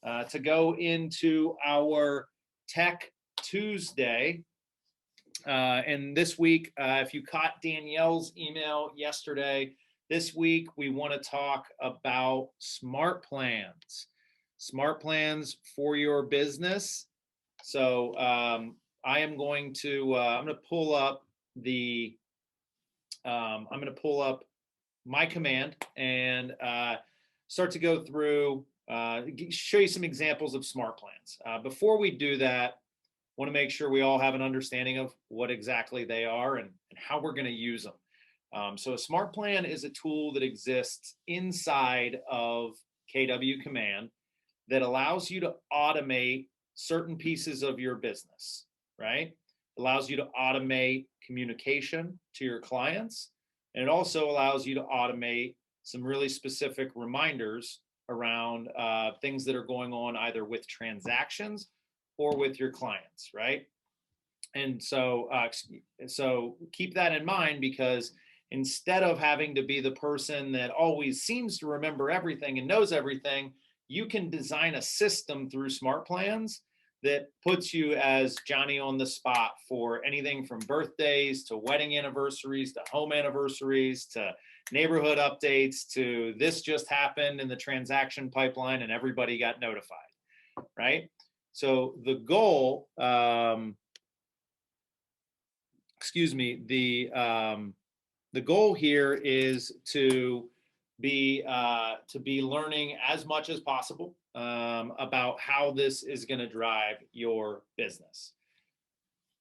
to go into our Tech Tuesday. And this week, if you caught Danielle's email yesterday, this week we want to talk about smart plans for your business. So I am going to I'm going to pull up my command and start to go through, show you some examples of smart plans. Before we do that, want to make sure we all have an understanding of what exactly they are and how we're going to use them. So a smart plan is a tool that exists inside of KW Command that allows you to automate certain pieces of your business, right? It allows you to automate communication to your clients. And it also allows you to automate some really specific reminders around things that are going on either with transactions or with your clients, right? And so, so keep that in mind, because instead of having to be the person that always seems to remember everything and knows everything, you can design a system through smart plans that puts you as Johnny on the spot for anything from birthdays to wedding anniversaries to home anniversaries to neighborhood updates to this just happened in the transaction pipeline and everybody got notified, right? So the goal, the goal here is to be learning as much as possible about how this is going to drive your business.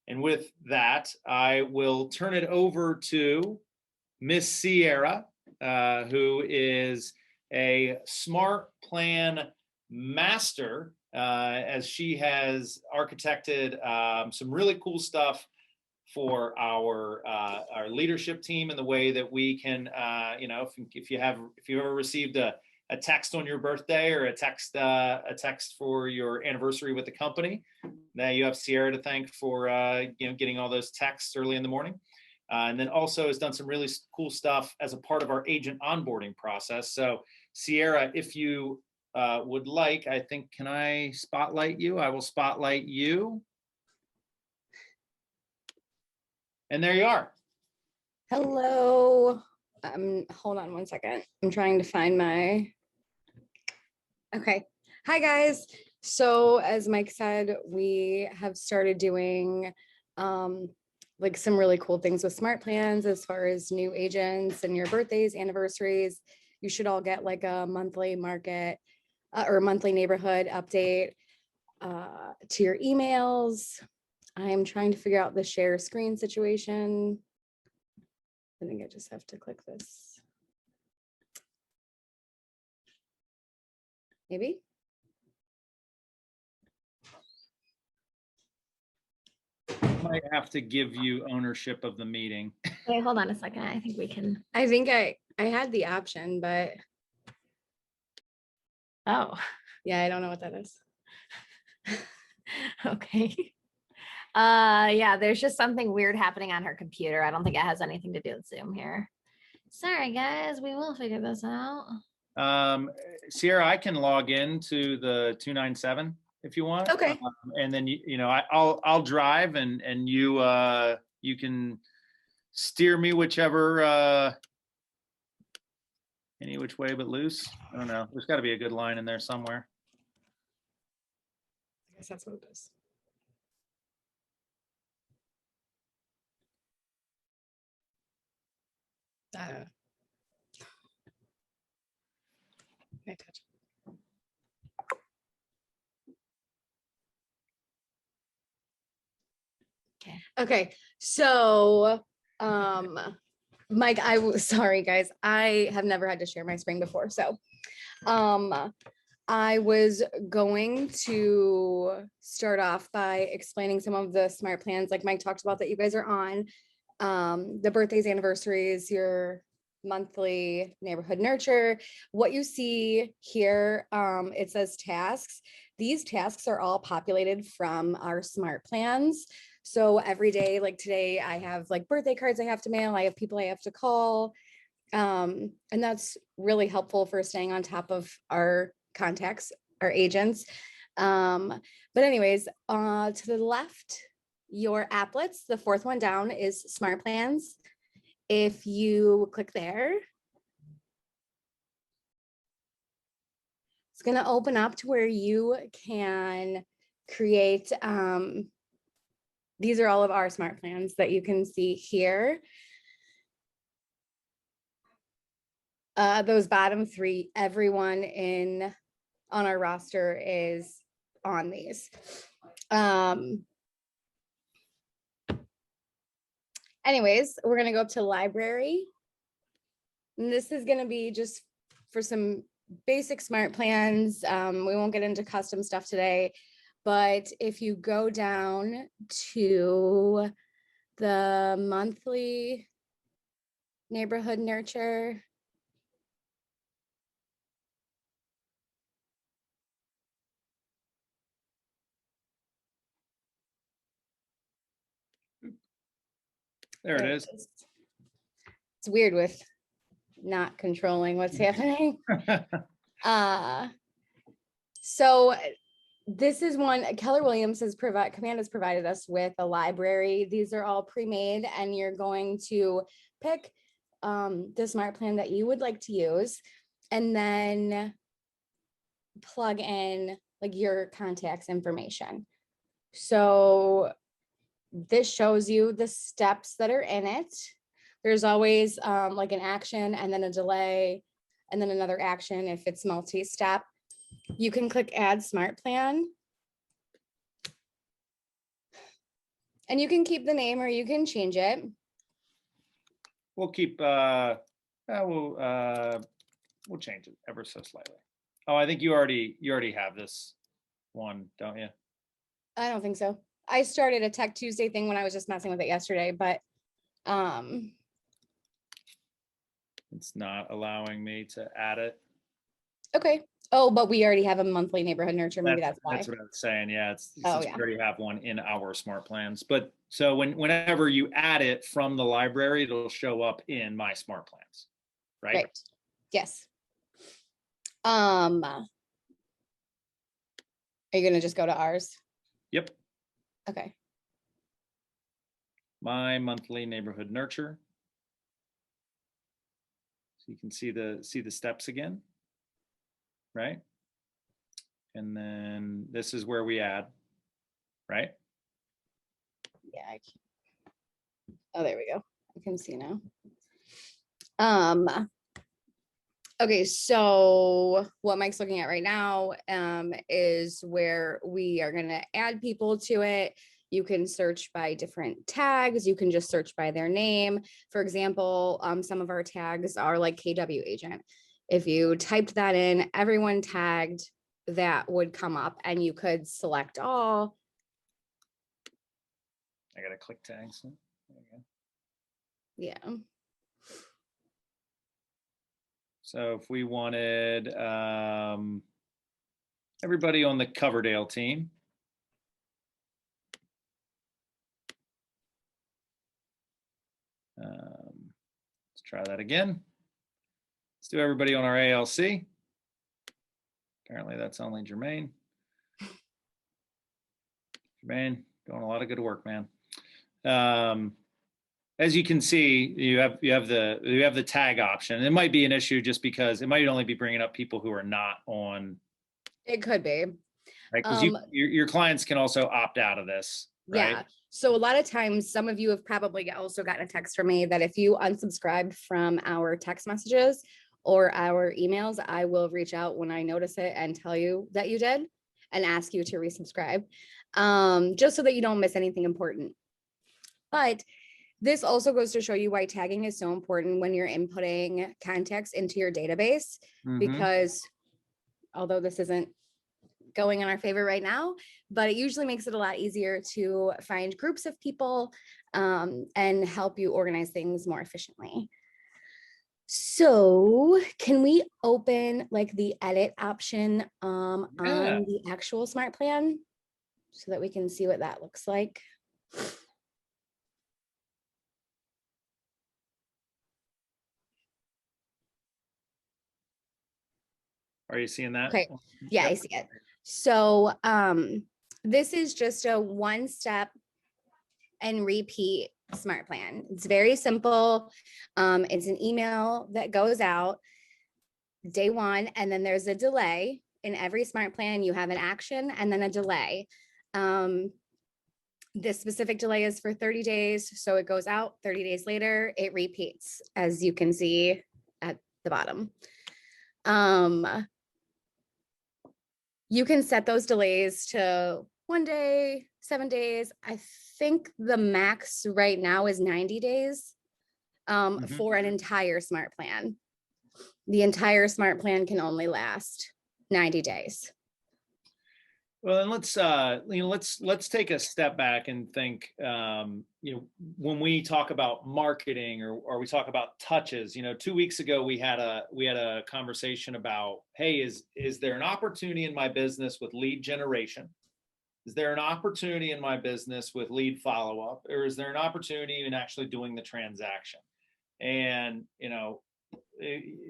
And with that, I will turn it over to Miss Sierra, who is a smart plan master, as she has architected some really cool stuff for our leadership team, and the way that we can, if you've ever received a text on your birthday or a text for your anniversary with the company, now you have Sierra to thank for getting all those texts early in the morning, and then also has done some really cool stuff as a part of our agent onboarding process. So Sierra, if you would like, I think, can I spotlight you? I will spotlight you. And there you are. Hello. Hold on one second. I'm trying to find okay. Hi guys. So as Mike said, we have started doing like some really cool things with smart plans as far as new agents and your birthdays, anniversaries. You should all get like a monthly market or monthly neighborhood update to your emails. I'm trying to figure out the share screen situation. I think I just have to click this. Maybe. I might have to give you ownership of the meeting. Wait, hold on a second. I think we can. I think I had the option, but. Oh. Yeah, I don't know what that is. Okay. Yeah, there's just something weird happening on her computer. I don't think it has anything to do with Zoom here. Sorry, guys. We will figure this out. Sierra, I can log in to the 297 if you want. Okay. And then I'll drive and you you can steer me whichever any which way but loose. I don't know. There's got to be a good line in there somewhere. I guess that's what it is. May touch. Okay, so Mike, sorry guys, I have never had to share my screen before, so I was going to start off by explaining some of the smart plans like Mike talked about that you guys are on, the birthdays, anniversaries, your monthly neighborhood nurture. What you see here, it says tasks. These tasks are all populated from our smart plans. So every day, like today, I have like birthday cards I have to mail, I have people I have to call. And that's really helpful for staying on top of our contacts our agents. But anyways, to the left, your applets, the fourth one down is Smart Plans. If you click there, it's going to open up to where you can create, these are all of our smart plans that you can see here. Those bottom three, everyone on our roster is on these. Anyways, we're gonna go up to library. And this is gonna be just for some basic smart plans. We won't get into custom stuff today, but if you go down to the monthly neighborhood nurture, There it is. It's weird with not controlling what's happening. So this is one Keller Williams Command has provided us with a library. These are all pre-made, and you're going to pick the smart plan that you would like to use, and then plug in like your contacts information. So this shows you the steps that are in it. There's always like an action and then a delay and then another action if it's multi-step. You can click add smart plan. And you can keep the name or you can change it. We'll keep, we'll change it ever so slightly. Oh, I think you already have this one, don't you? I don't think so. I started a Tech Tuesday thing when I was just messing with it yesterday, but it's not allowing me to add it. Okay. Oh, but we already have a monthly neighborhood nurture. Maybe that's why. That's what I was saying. Yeah, it's Oh, since yeah. we already have one in our smart plans. But so whenever you add it from the library, it'll show up in my smart plans, right? Right. Yes. Are you gonna just go to ours? Yep. Okay. My monthly neighborhood nurture. So you can see the steps again, right? And then this is where we add, right? Yeah. Oh, there we go. I can see now. Okay, so what Mike's looking at right now is where we are going to add people to it. You can search by different tags. You can just search by their name. For example, some of our tags are like KW agent. If you typed that in, everyone tagged, that would come up and you could select all. I got to click tags. There we go. Yeah. So if we wanted everybody on the Coverdale team, let's try that again. Let's do everybody on our ALC. Apparently that's only Jermaine. Jermaine, doing a lot of good work, man. As you can see, you have the tag option. It might be an issue just because it might only be bringing up people who are not on. It could be. Right, because your clients can also opt out of this. Right? Yeah. So a lot of times, some of you have probably also gotten a text from me that if you unsubscribed from our text messages or our emails, I will reach out when I notice it and tell you that you did and ask you to resubscribe, just so that you don't miss anything important. But this also goes to show you why tagging is so important when you're inputting contacts into your database, because although this isn't going in our favor right now, but it usually makes it a lot easier to find groups of people and help you organize things more efficiently. So can we open like the edit option on the actual smart plan so that we can see what that looks like? Are you seeing that? Okay. Yeah, Yep. I see it. So this is just a one step and repeat smart plan. It's very simple. It's an email that goes out day one, and then there's a delay. In every smart plan, you have an action and then a delay. This specific delay is for 30 days. So it goes out 30 days later, it repeats, as you can see at the bottom. You can set those delays to 1 day, 7 days. I think the max right now is 90 days for an entire smart plan. The entire smart plan can only last 90 days. Well, then let's take a step back and think, when we talk about marketing or we talk about touches, 2 weeks ago we had a conversation about, hey, is there an opportunity in my business with lead generation? Is there an opportunity in my business with lead follow-up, or is there an opportunity in actually doing the transaction? And,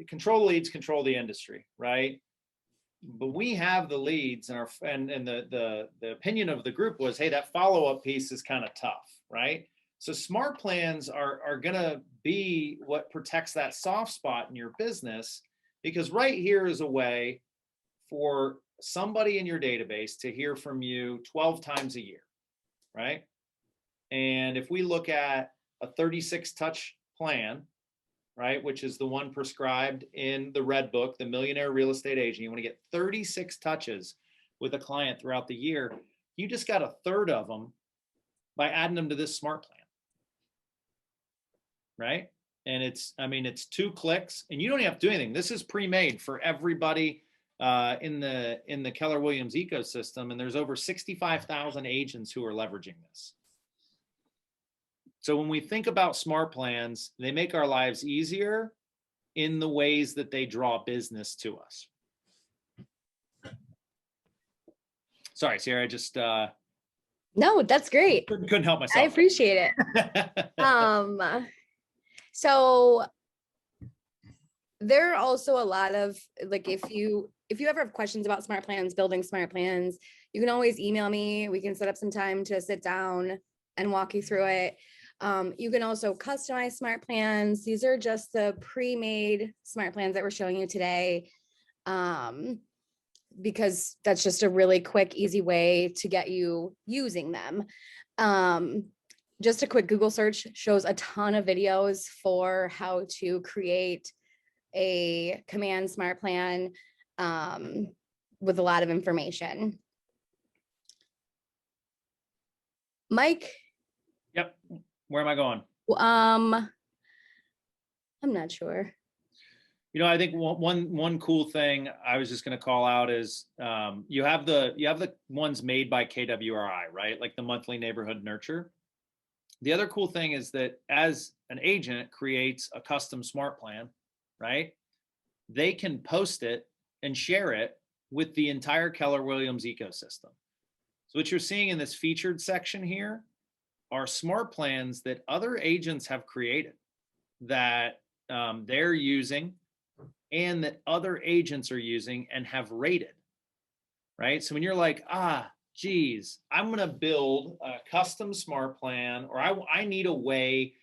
control leads, control the industry, right? But we have the leads, and the opinion of the group was, hey, that follow-up piece is kind of tough, right? So smart plans are going to be what protects that soft spot in your business, because right here is a way for somebody in your database to hear from you 12 times a year, right? And if we look at a 36 touch plan, right, which is the one prescribed in the Red Book, the Millionaire Real Estate Agent, you want to get 36 touches with a client throughout the year. You just got a third of them by adding them to this smart plan, right? And it's 2 clicks, and you don't have to do anything. This is pre-made for everybody in the Keller Williams ecosystem, and there's over 65,000 agents who are leveraging this. So when we think about smart plans, they make our lives easier in the ways that they draw business to us. Sorry, Sarah, I just No, that's great. couldn't help myself. I appreciate it. So there are also a lot of, like, if you ever have questions about smart plans, building smart plans, you can always email me. We can set up some time to sit down and walk you through it. You can also customize smart plans. These are just the pre-made smart plans that we're showing you today, because that's just a really quick, easy way to get you using them. Just a quick Google search shows a ton of videos for how to create a command smart plan with a lot of information. Mike? Yep. Where am I going? I'm not sure. I think one cool thing I was just going to call out is you have the ones made by KWRI, right? Like the monthly neighborhood nurture. The other cool thing is that as an agent creates a custom smart plan, right? They can post it and share it with the entire Keller Williams ecosystem. So what you're seeing in this featured section here are smart plans that other agents have created that they're using and that other agents are using and have rated, right? So when you're like, geez, I'm going to build a custom smart plan, or I need a way,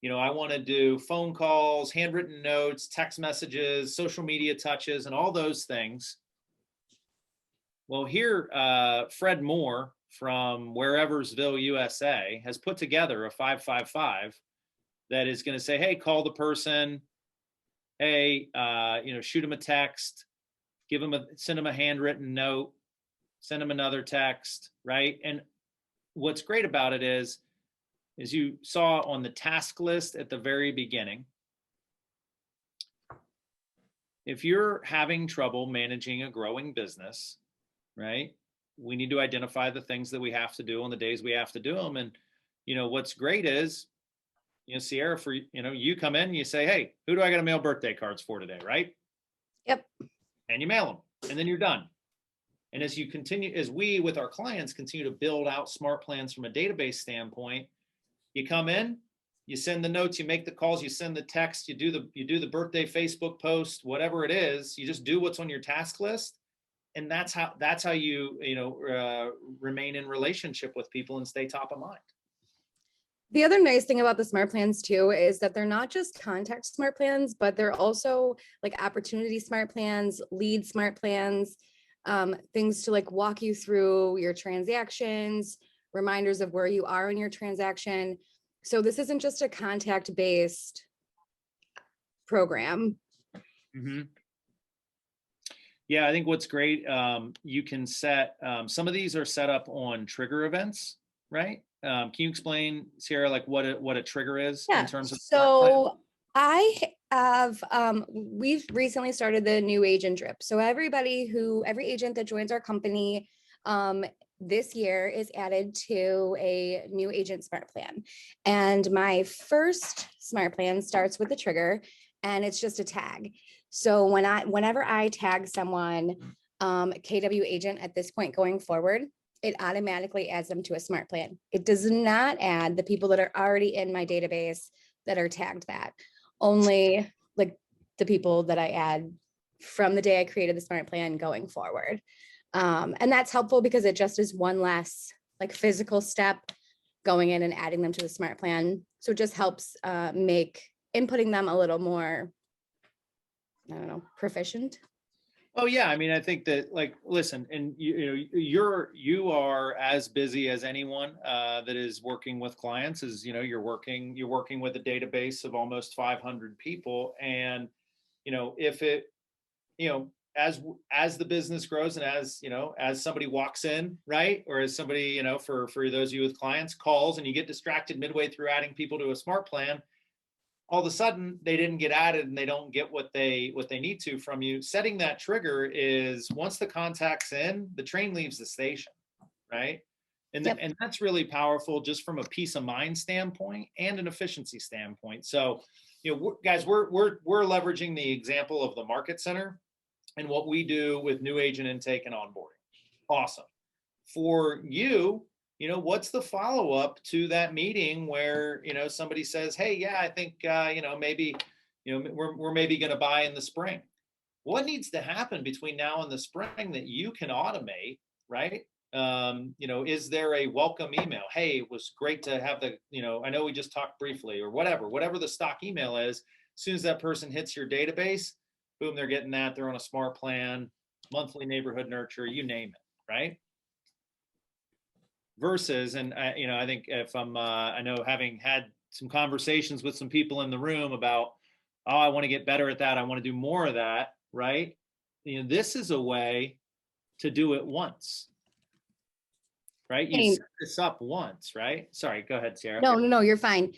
I want to do phone calls, handwritten notes, text messages, social media touches, and all those things. Well, here, Fred Moore from Whereversville, USA, has put together a 555 that is going to say, hey, call the person, hey, shoot them a text, send them a handwritten note, send them another text, right? And what's great about it is, as you saw on the task list at the very beginning, if you're having trouble managing a growing business, right, we need to identify the things that we have to do on the days we have to do them. And, what's great is, Sierra, for, you come in and you say, hey, who do I got to mail birthday cards for today, right? Yep. And you mail them, and then you're done. And as we with our clients continue to build out smart plans from a database standpoint, you come in, you send the notes, you make the calls, you send the text, you do the birthday Facebook post, whatever it is, you just do what's on your task list. And that's how you remain in relationship with people and stay top of mind. The other nice thing about the smart plans too is that they're not just contact smart plans, but they're also like opportunity smart plans, lead smart plans, things to like walk you through your transactions, reminders of where you are in your transaction. So this isn't just a contact based program. Mm-hmm. Yeah, I think what's great, you can set, some of these are set up on trigger events, right? Can you explain, Sierra, like what a trigger is in terms of? So I have, we've recently started the new agent drip. So every agent that joins our company this year is added to a new agent smart plan. And my first smart plan starts with the trigger, and it's just a tag. So whenever I tag someone, KW agent at this point going forward, it automatically adds them to a smart plan. It does not add the people that are already in my database that are tagged that. Only like the people that I add from the day I created the smart plan going forward. And that's helpful because it just is one less like physical step going in and adding them to the smart plan. So it just helps make inputting them a little more, I don't know, proficient. Oh yeah, I mean, I think that, like, listen, and you are as busy as anyone that is working with clients. As you're working with a database of almost 500 people, and if it, as the business grows, and as somebody walks in, right, or as somebody, for those of you with clients, calls, and you get distracted midway through adding people to a smart plan, all of a sudden they didn't get added and they don't get what they need to from you. Setting that trigger is, once the contact's in, the train leaves the station, right? And Yep. and that's really powerful, just from a peace of mind standpoint and an efficiency standpoint. So, guys, we're leveraging the example of the Market Center and what we do with new agent intake and onboarding. Awesome. For you, what's the follow-up to that meeting where, somebody says, hey, yeah, I think, maybe, we're maybe going to buy in the spring. What needs to happen between now and the spring that you can automate, right? Is there a welcome email? Hey, it was great to have I know we just talked briefly, or whatever the stock email is. As soon as that person hits your database, boom, they're getting that. They're on a smart plan, monthly neighborhood nurture, you name it, right? Versus, and I think if I know, having had some conversations with some people in the room about, oh, I want to get better at that, I want to do more of that, right? This is a way to do it once, right? You set this up once, right? Sorry, go ahead, Sarah. No, you're fine.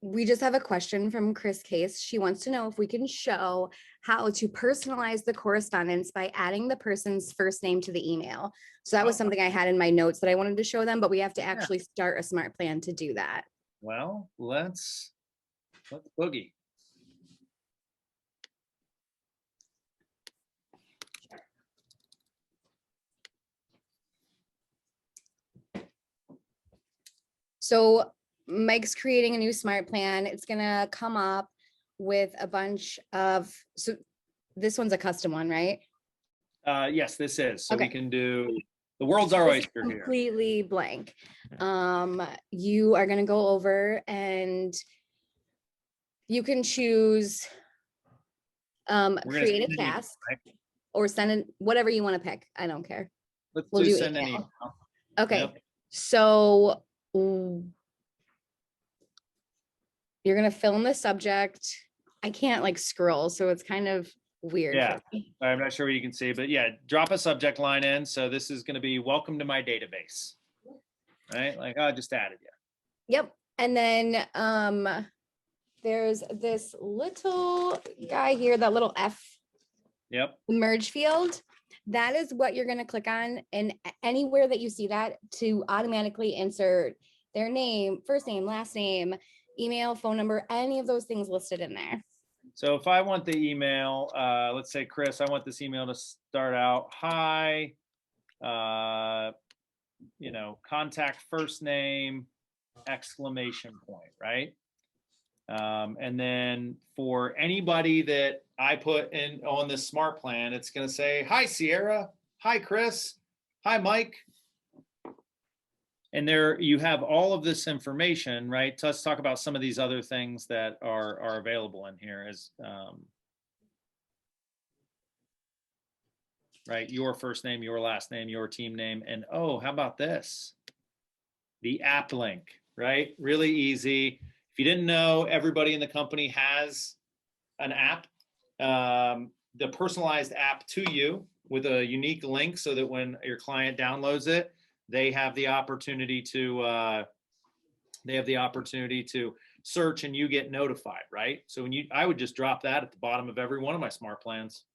We just have a question from Chris Case. She wants to know if we can show how to personalize the correspondence by adding the person's first name to the email. So that was something I had in my notes that I wanted to show them, but we have to actually start a smart plan to do that. Well, let's boogie. So Mike's creating a new smart plan. It's gonna come up with a bunch of, so this one's a custom one, right? Yes, this is. So Okay. we can do, the world's our oyster here. Completely blank. You are gonna go over and you can choose create a task, right? Or send in whatever you want to pick. I don't care. We'll do send an email. Okay. Yep. So you're going to fill in the subject. I can't like scroll, so it's kind of weird. Yeah. I'm not sure what you can see, but yeah, drop a subject line in. So this is going to be welcome to my database, right? Like, oh, I just added you. Yep. And then there's this little guy here, that little F. Yep. Merge field. That is what you're going to click on, and anywhere that you see that, to automatically insert their name, first name, last name, email, phone number, any of those things listed in there. So if I want the email, let's say, Chris, I want this email to start out, hi, contact first name, exclamation point, right? And then for anybody that I put in on this smart plan, it's going to say, hi, Sierra. Hi, Chris. Hi, Mike. And there you have all of this information, right? Let's talk about some of these other things that are available in here as, right? Your first name, your last name, your team name. And oh, how about this? The app link, right? Really easy. If you didn't know, everybody in the company has an app, the personalized app to you with a unique link so that when your client downloads it, they have the opportunity to search and you get notified, right? So I would just drop that at the bottom of every one of my smart plans.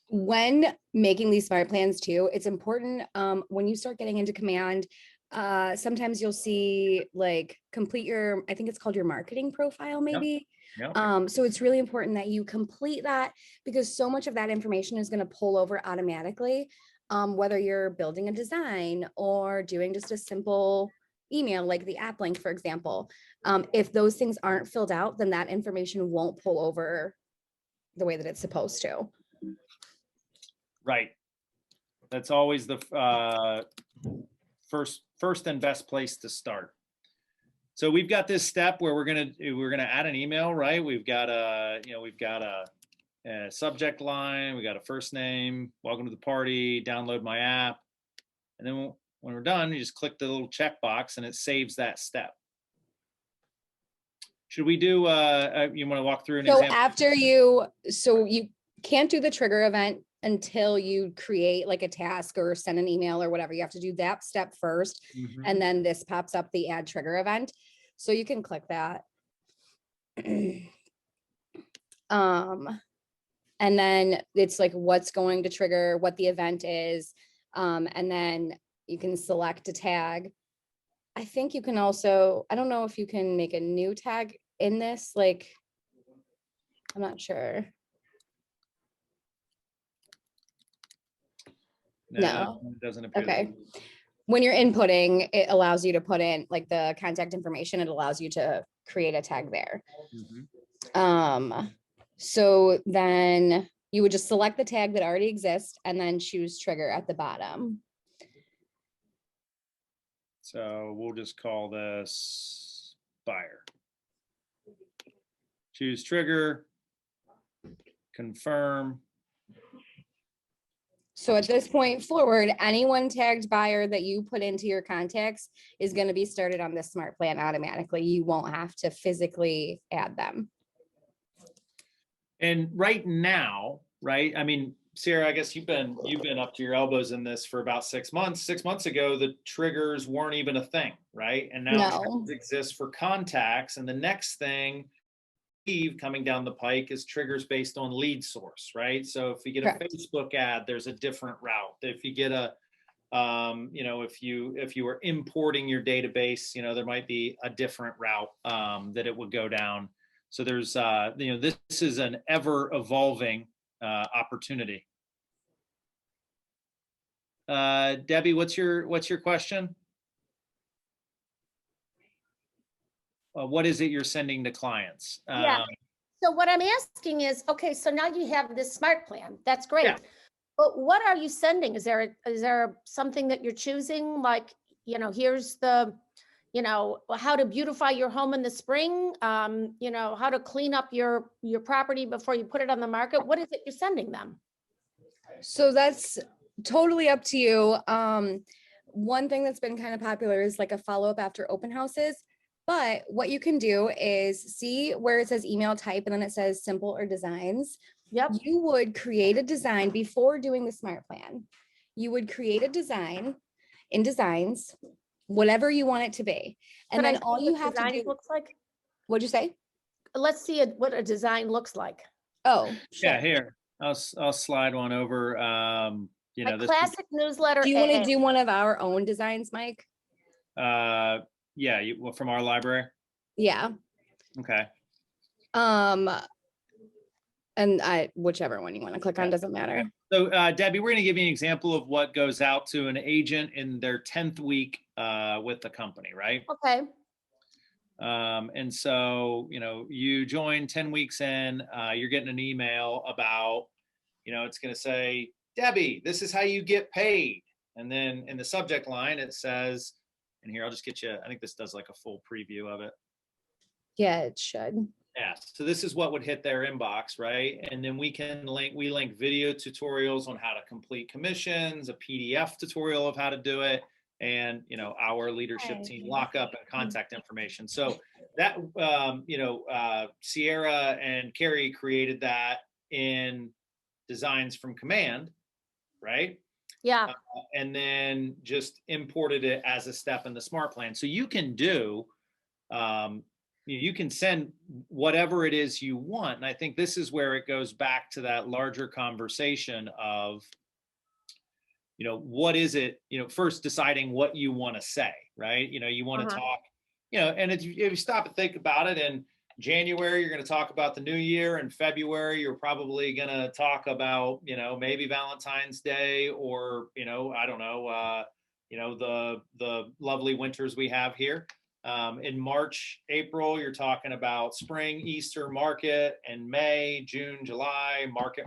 When making these smart plans too, it's important when you start getting into command, sometimes you'll see like complete your, I think it's called your marketing profile maybe. Yep. So it's really important that you complete that because so much of that information is going to pull over automatically, whether you're building a design or doing just a simple email like the app link, for example. If those things aren't filled out, then that information won't pull over the way that it's supposed to. Right. That's always the first and best place to start. So we've got this step where we're gonna add an email, right? We've got a subject line, we got a first name, welcome to the party, download my app, and then when we're done, you just click the little checkbox and it saves that step. Should we do? You want to walk through an example? So you can't do the trigger event until you create like a task or send an email or whatever. You have to do that step first. Mhm. And then this pops up the add trigger event. So you can click that. And then it's like what's going to trigger, what the event is. And then you can select a tag. I think you can also, I don't know if you can make a new tag in this, like, I'm not sure. No. It doesn't appear. Okay. When you're inputting, it allows you to put in like the contact information. It allows you to create a tag there. Mhm. So then you would just select the tag that already exists and then choose trigger at the bottom. So we'll just call this buyer. Choose trigger, confirm. So at this point forward, anyone tagged buyer that you put into your contacts is going to be started on this smart plan automatically. You won't have to physically add them. And right now, right? I mean, Sarah, I guess you've been up to your elbows in this for about 6 months. 6 months ago, the triggers weren't even a thing, right? And now triggers exist for contacts. And the next thing coming down the pike is triggers based on lead source, right? So if you get a Facebook ad, there's a different route. If you get a, if you were importing your database, there might be a different route that it would go down. So there's, this is an ever evolving opportunity. Debbie, what's your question? What is it you're sending to clients? Yeah. So what I'm asking is, okay, so now you have this smart plan. That's great. Yeah. But what are you sending? Is there something that you're choosing? Like, here's the, how to beautify your home in the spring, how to clean up your property before you put it on the market. What is it you're sending them? So that's totally up to you. One thing that's been kind of popular is like a follow-up after open houses. But what you can do is see where it says email type and then it says simple or designs. Yep. You would create a design before doing the smart plan. You would create a design in designs, whatever you want it to be. And then all you have to do looks like. What'd you say? Let's see what a design looks like. Oh, sure. Yeah, here. I'll slide one over. This classic newsletter. Do you want to do one of our own designs, Mike? Yeah, from our library. Yeah. Okay. And whichever one you want to click on doesn't matter. So Debbie, we're going to give you an example of what goes out to an agent in their 10th week with the company, right? Okay. And so, you join 10 weeks in, you're getting an email about, it's going to say, Debbie, this is how you get paid. And then in the subject line, it says, and here, I'll just get you, I think this does like a full preview of it. Yeah, it should. Yeah. So this is what would hit their inbox, right? And then we link video tutorials on how to complete commissions, a PDF tutorial of how to do it, and, our leadership team lockup and contact information. So that, Sierra and Carrie created that in Designs from Command, right? Yeah. And then just imported it as a step in the Smart Plan. So you can do, you can send whatever it is you want. And I think this is where it goes back to that larger conversation of, what is it, first deciding what you want to say, right? You want to talk, and if you stop and think about it, in January, you're going to talk about the new year. In February, you're probably going to talk about, maybe Valentine's Day, or, I don't know, the lovely winters we have here. In March, April, you're talking about spring, Easter market, and May, June, July, market,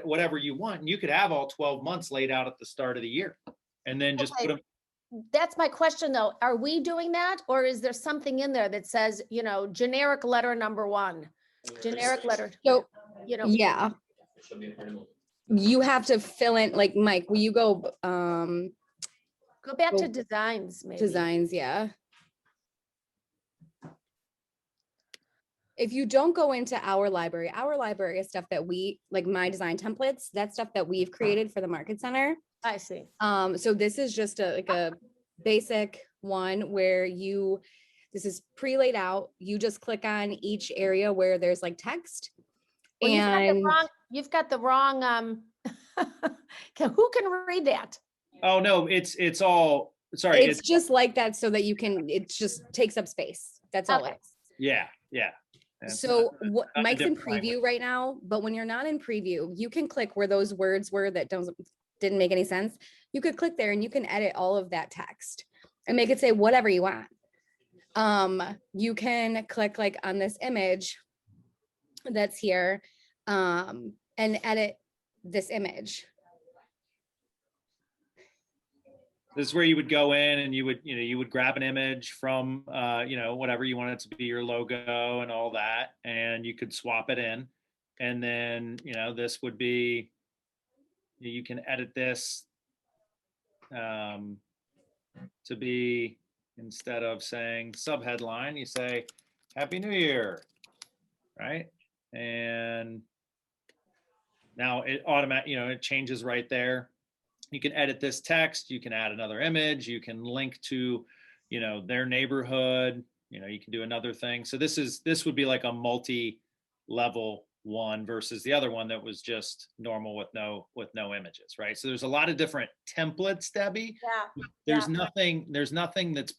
whatever you want. And you could have all 12 months laid out at the start of the year, and then just put them. That's my question though. Are we doing that, or is there something in there that says, generic letter number 1, generic letter? So, yeah. You have to fill in, like, Mike, will you go, Go back to designs, maybe. Designs, yeah. If you don't go into our library is stuff that we, like my design templates, that's stuff that we've created for the Market Center. I see. So this is just a basic one where this is pre-laid out. You just click on each area where there's like text. Well, and you've got the wrong, who can read that? Oh, no, it's all, sorry. It's just like that so that it just takes up space. That's all it is. Yeah. So what not a Mike's in different preview right now, but when you're not in preview, you can click where those words were that didn't make any sense. You could click there and you can edit all of that text and make it say whatever you want. You can click like on this image that's here, and edit this image. This is where you would go in and you would grab an image from, whatever you want it to be, your logo and all that, and you could swap it in. And then, this would be, you can edit this to be, instead of saying subheadline, you say Happy New Year, right? And now it it changes right there. You can edit this text, you can add another image, you can link to, their neighborhood, you can do another thing. So this would be like a multi-level one versus the other one that was just normal with no images, right? So there's a lot of different templates, Debbie. Yeah. There's nothing that's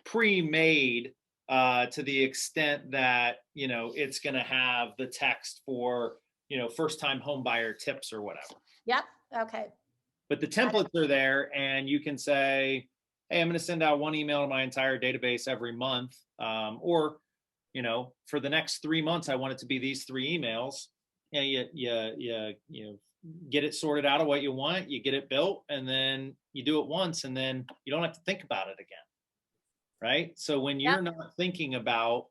pre-made to the extent that, it's going to have the text for, first-time home buyer tips or whatever. Yep. Okay. But the templates are there, and you can say, hey, I'm going to send out one email to my entire database every month. Or, for the next 3 months, I want it to be these 3 emails. You get it sorted out of what you want, you get it built, and then you do it once, and then you don't have to think about it again. Right. So when you're not thinking about,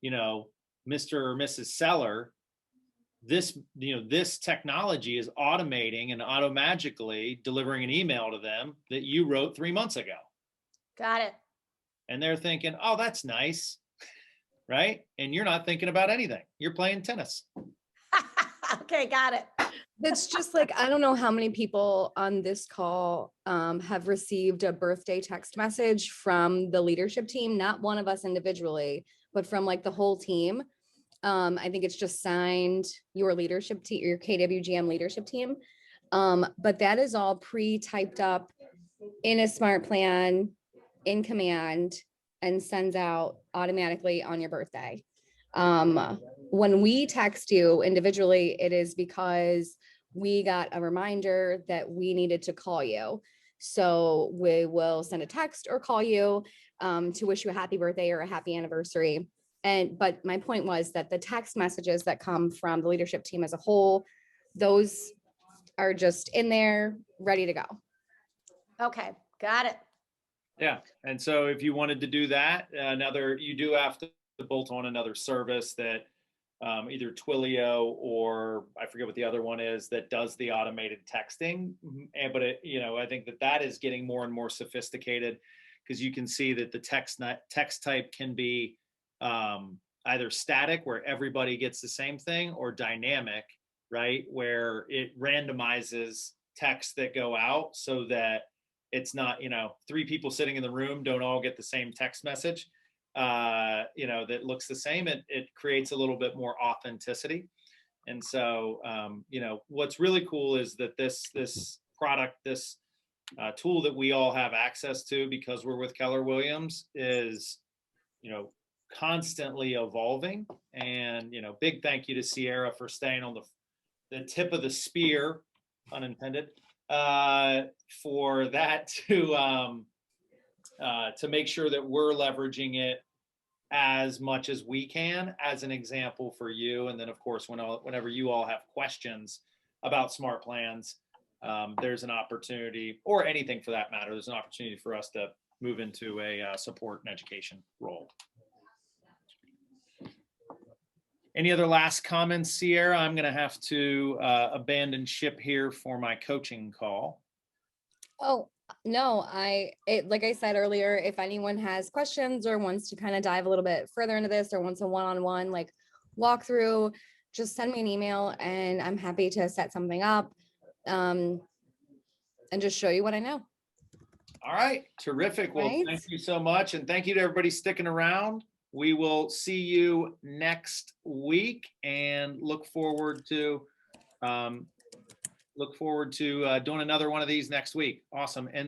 Mr. or Mrs. Seller, this technology is automating and automagically delivering an email to them that you wrote 3 months ago. Got it. And they're thinking, oh, that's nice. Right. And you're not thinking about anything. You're playing tennis. Okay. Got it. That's just like, I don't know how many people on this call have received a birthday text message from the leadership team, not one of us individually, but from like the whole team. I think it's just signed your leadership team, your KWGM leadership team. But that is all pre-typed up in a Smart Plan in Command and sends out automatically on your birthday. When we text you individually, it is because we got a reminder that we needed to call you. So we will send a text or call you to wish you a happy birthday or a happy anniversary. But my point was that the text messages that come from the leadership team as a whole, those are just in there, ready to go. Okay, got it. Yeah, and so if you wanted to do that, you do have to bolt on another service that either Twilio or I forget what the other one is that does the automated texting. But I think that is getting more and more sophisticated because you can see that the text type can be either static where everybody gets the same thing, or dynamic, right, where it randomizes texts that go out so that it's not, 3 people sitting in the room don't all get the same text message, that looks the same. It creates a little bit more authenticity. And so, what's really cool is that this product, this tool that we all have access to because we're with Keller Williams is, constantly evolving. And, big thank you to Sierra for staying on the tip of the spear, unintended, for that to make sure that we're leveraging it as much as we can as an example for you. And then of course, whenever you all have questions about smart plans, there's an opportunity, or anything for that matter, there's an opportunity for us to move into a support and education role. Any other last comments, Sierra? I'm going to have to abandon ship here for my coaching call. Oh, no, like I said earlier, if anyone has questions or wants to kind of dive a little bit further into this or wants a one-on-one like walkthrough, just send me an email and I'm happy to set something up and just show you what I know. All right, terrific. Well, Right. Thank you so much. And thank you to everybody sticking around. We will see you next week and look forward to doing another one of these next week. Awesome. And